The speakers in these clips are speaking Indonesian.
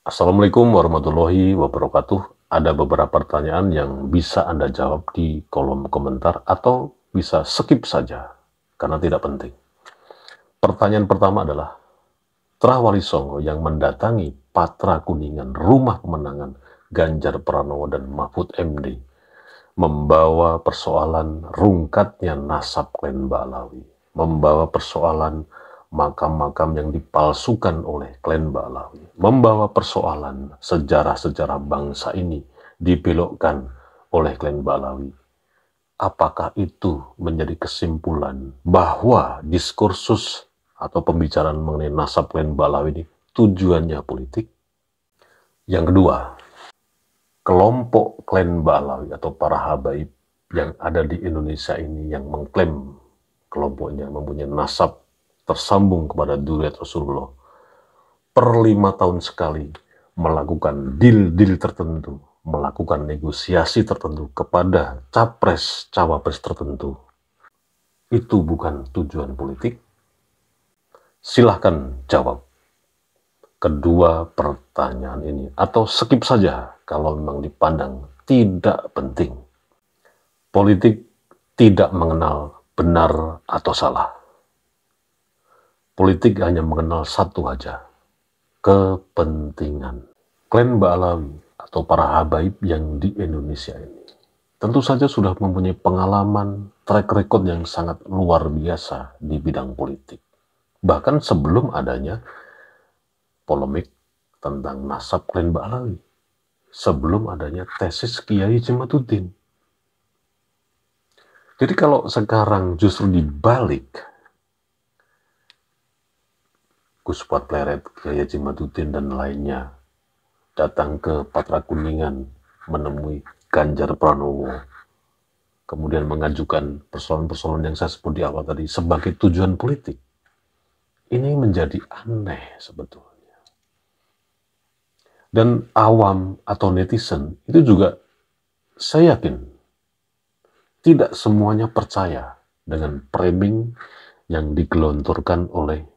Assalamualaikum warahmatullahi wabarakatuh. Ada beberapa pertanyaan yang bisa Anda jawab di kolom komentar atau bisa skip saja karena tidak penting. Pertanyaan pertama adalah, Tra Wali Songo yang mendatangi Patra Kuningan, rumah pemenangan Ganjar Pranowo dan Mahfud MD, membawa persoalan rungkatnya nasab klan Ba'alawi, membawa persoalan makam-makam yang dipalsukan oleh klan Ba'alawi, membawa persoalan sejarah-sejarah bangsa ini dibelokkan oleh klan Ba'alawi. Apakah itu menjadi kesimpulan bahwa diskursus atau pembicaraan mengenai nasab klan Ba'alawi ini tujuannya politik? Yang kedua, kelompok klan Ba'alawi atau para habaib yang ada di Indonesia ini yang mengklaim kelompoknya mempunyai nasab tersambung kepada Dzurriyyat Rasulullah per 5 tahun sekali melakukan deal-deal tertentu, melakukan negosiasi tertentu kepada capres-cawapres tertentu. Itu bukan tujuan politik? Silahkan jawab kedua pertanyaan ini, atau skip saja kalau memang dipandang tidak penting. Politik tidak mengenal benar atau salah. Politik hanya mengenal satu aja, kepentingan. Klan Ba'alawi atau para habaib yang di Indonesia ini tentu saja sudah mempunyai pengalaman, track record yang sangat luar biasa di bidang politik. Bahkan sebelum adanya polemik tentang nasab klan Ba'alawi, sebelum adanya tesis Kiai Jemaatuddin. Jadi kalau sekarang justru dibalik, Gus Fuad Pleret, Kiai Jemaatuddin dan lainnya datang ke Patra Kuningan menemui Ganjar Pranowo, kemudian mengajukan persoalan-persoalan yang saya sebut di awal tadi sebagai tujuan politik. Ini menjadi aneh sebetulnya. Dan awam atau netizen itu juga, saya yakin, tidak semuanya percaya dengan framing yang digelontorkan oleh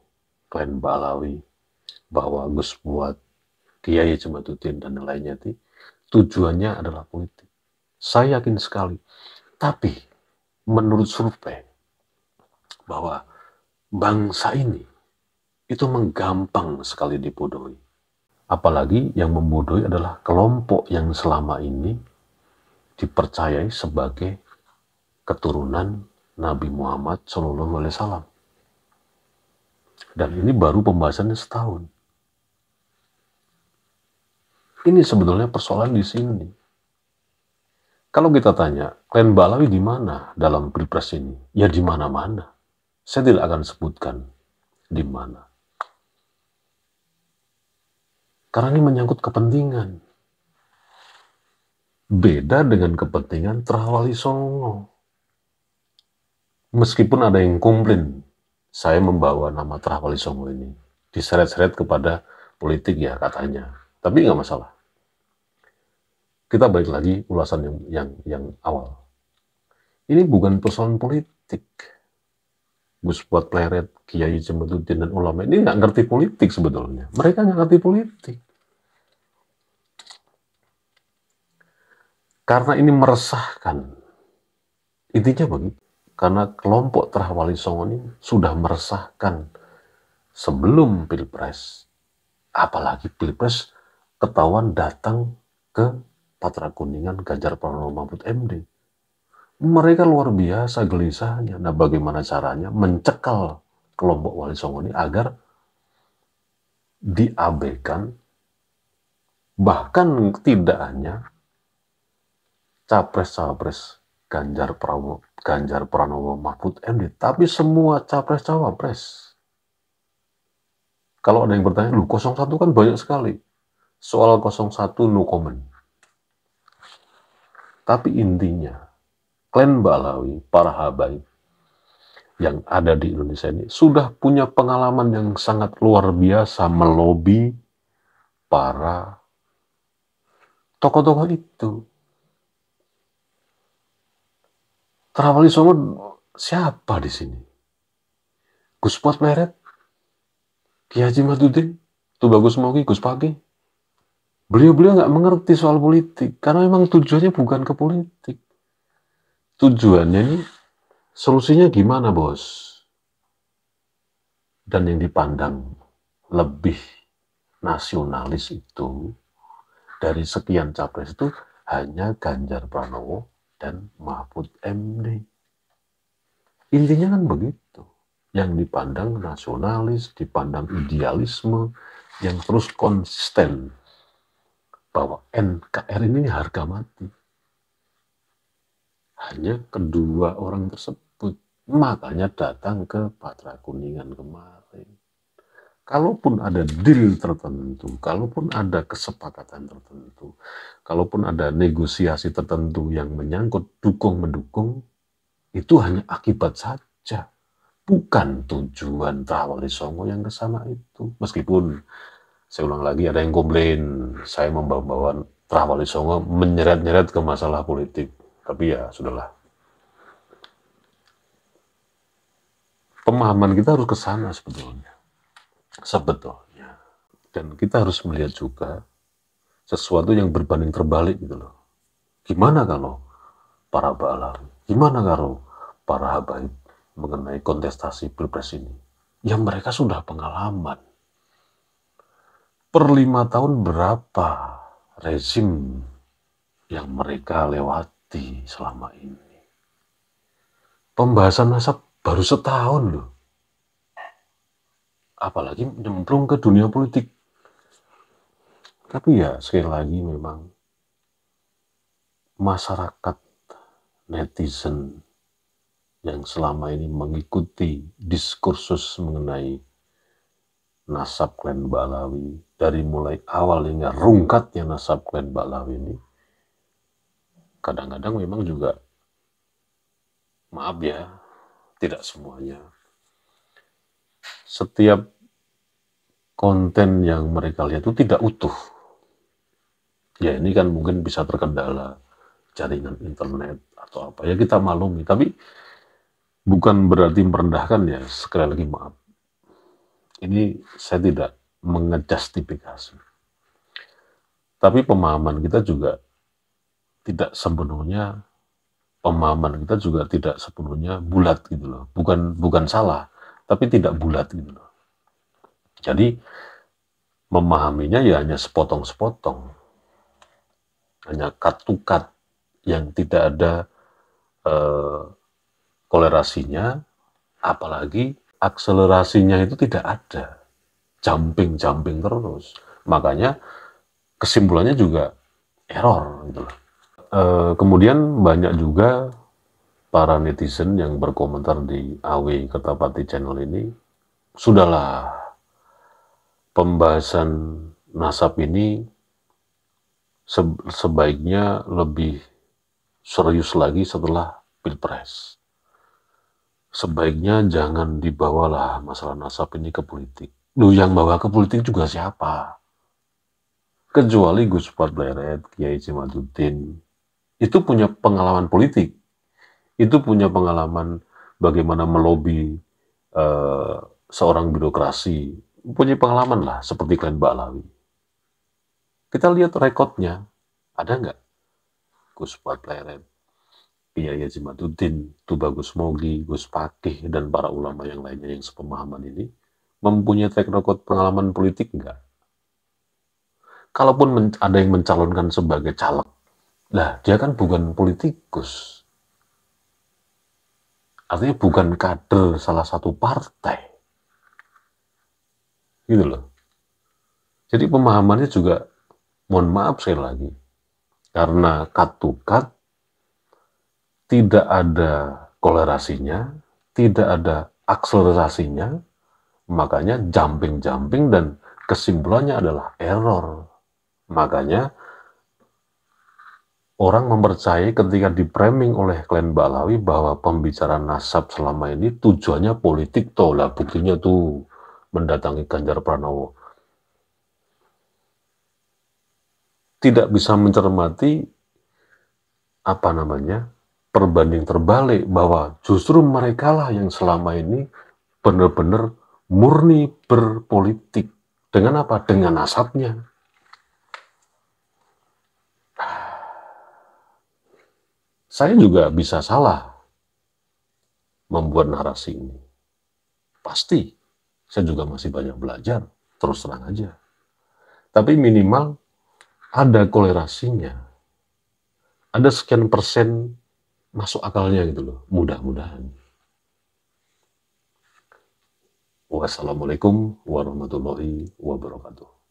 klan Ba'alawi bahwa Gus Fuad, Kiai Jemaatuddin dan lainnya itu tujuannya adalah politik. Saya yakin sekali. Tapi menurut survei bahwa bangsa ini itu menggampang sekali dibodohi. Apalagi yang membodohi adalah kelompok yang selama ini dipercayai sebagai keturunan Nabi Muhammad SAW. Dan ini baru pembahasannya setahun. Ini sebetulnya persoalan di sini. Kalau kita tanya, klan Ba'alawi di mana dalam pilpres ini? Ya di mana-mana. Saya tidak akan sebutkan di mana. Karena ini menyangkut kepentingan. Beda dengan kepentingan Tra Wali Songo. Meskipun ada yang komplain, saya membawa nama Tra Wali Songo ini diseret-seret kepada politik ya katanya. Tapi nggak masalah. Kita balik lagi ulasan yang awal. Ini bukan persoalan politik. Gus Fuad Pleret, Kiai Jemaatuddin dan ulama ini nggak ngerti politik sebetulnya. Mereka nggak ngerti politik. Karena ini meresahkan. Intinya begitu. Karena kelompok Tra Wali Songo ini sudah meresahkan sebelum pilpres. Apalagi pilpres ketahuan datang ke Patra Kuningan Ganjar Pranowo Mahfud MD. Mereka luar biasa gelisahnya. Nah, bagaimana caranya mencekal kelompok Wali Songo ini agar diabaikan, bahkan tidak hanya capres-cawapres Ganjar Pranowo Mahfud MD, tapi semua capres-cawapres. Kalau ada yang bertanya, lu 01 kan banyak sekali. Soal 01 no comment. Tapi intinya, klan Ba'alawi, para habaib yang ada di Indonesia ini sudah punya pengalaman yang sangat luar biasa melobi para tokoh-tokoh itu. Tra Wali Songo siapa di sini? Gus Fuad Pleret, Kiai Jemaatuddin, Tubagus Moki, Gus Paki. Beliau-beliau nggak mengerti soal politik, karena memang tujuannya bukan ke politik. Tujuannya ini, solusinya gimana, bos? Dan yang dipandang lebih nasionalis itu, dari sekian capres itu, hanya Ganjar Pranowo dan Mahfud MD. Intinya kan begitu. Yang dipandang nasionalis, dipandang idealisme, yang terus konsisten bahwa NKRI ini harga mati. Hanya kedua orang tersebut. Makanya datang ke Patra Kuningan kemarin. Kalaupun ada deal tertentu, kalaupun ada kesepakatan tertentu, kalaupun ada negosiasi tertentu yang menyangkut dukung-mendukung, itu hanya akibat saja. Bukan tujuan Trawali Songo yang kesana itu. Meskipun, saya ulang lagi, ada yang komplain, saya membawa Trawali Songo menyeret-nyeret ke masalah politik. Tapi ya, sudahlah. Pemahaman kita harus ke sana sebetulnya. Dan kita harus melihat juga sesuatu yang berbanding terbalik gitu loh. Gimana kalau para ba'alawi? Gimana kalau para habaib mengenai kontestasi pilpres ini? Ya mereka sudah pengalaman. Per 5 tahun berapa rezim yang mereka lewati selama ini? Pembahasan nasab baru setahun loh. Apalagi nyemplung ke dunia politik. Tapi ya sekali lagi memang masyarakat netizen yang selama ini mengikuti diskursus mengenai nasab klan Ba'alawi, dari mulai awal hingga rungkatnya nasab klan Ba'alawi ini, kadang-kadang memang juga, maaf ya, tidak semuanya. Setiap konten yang mereka lihat itu tidak utuh. Ya ini kan mungkin bisa terkendala jaringan internet atau apa, ya kita maklumi, tapi bukan berarti merendahkan ya, sekali lagi maaf. Ini saya tidak mengejustifikasi. Tapi pemahaman kita juga tidak sepenuhnya, bulat gitu loh. Bukan salah, tapi tidak bulat gitu loh. Jadi memahaminya ya hanya sepotong-sepotong. Hanya cut to cut yang tidak ada kolerasinya, apalagi akselerasinya itu tidak ada. Jumping terus. Makanya kesimpulannya juga error gitu loh. Kemudian banyak juga para netizen yang berkomentar di AW Kertapati channel ini, sudahlah, pembahasan nasab ini sebaiknya lebih serius lagi setelah Pilpres. Sebaiknya jangan dibawalah masalah nasab ini ke politik. Loh, yang bawa ke politik juga siapa? Kecuali Gus Pleret, Kiai Jimaduddin. Itu punya pengalaman politik. Itu punya pengalaman bagaimana melobi seorang birokrasi. Punya pengalaman lah, seperti klan Ba'alawi. Kita lihat rekodnya, ada nggak? Gus Pleret, Kiai Jimaduddin, Tubagus Mogi, Gus Pakih, dan para ulama yang lainnya yang sepemahaman ini mempunyai track record pengalaman politik nggak? Kalaupun ada yang mencalonkan sebagai caleg, lah dia kan bukan politikus. Artinya bukan kader salah satu partai. Gitu loh. Jadi pemahamannya juga, mohon maaf sekali lagi, karena cut to cut, tidak ada kolerasinya, tidak ada akselerasinya, makanya jumping dan kesimpulannya adalah error. Makanya orang mempercayai ketika di-framing oleh klan Ba'alawi bahwa pembicaraan nasab selama ini tujuannya politik, toh lah buktinya tuh mendatangi Ganjar Pranowo. Tidak bisa mencermati perbanding terbalik bahwa justru mereka lah yang selama ini benar-benar murni berpolitik. Dengan apa? Dengan nasabnya. Saya juga bisa salah membuat narasi ini. Pasti, saya juga masih banyak belajar, terus terang aja. Tapi minimal ada kolerasinya. Ada sekian persen masuk akalnya gitu loh, mudah-mudahan. Wassalamualaikum warahmatullahi wabarakatuh.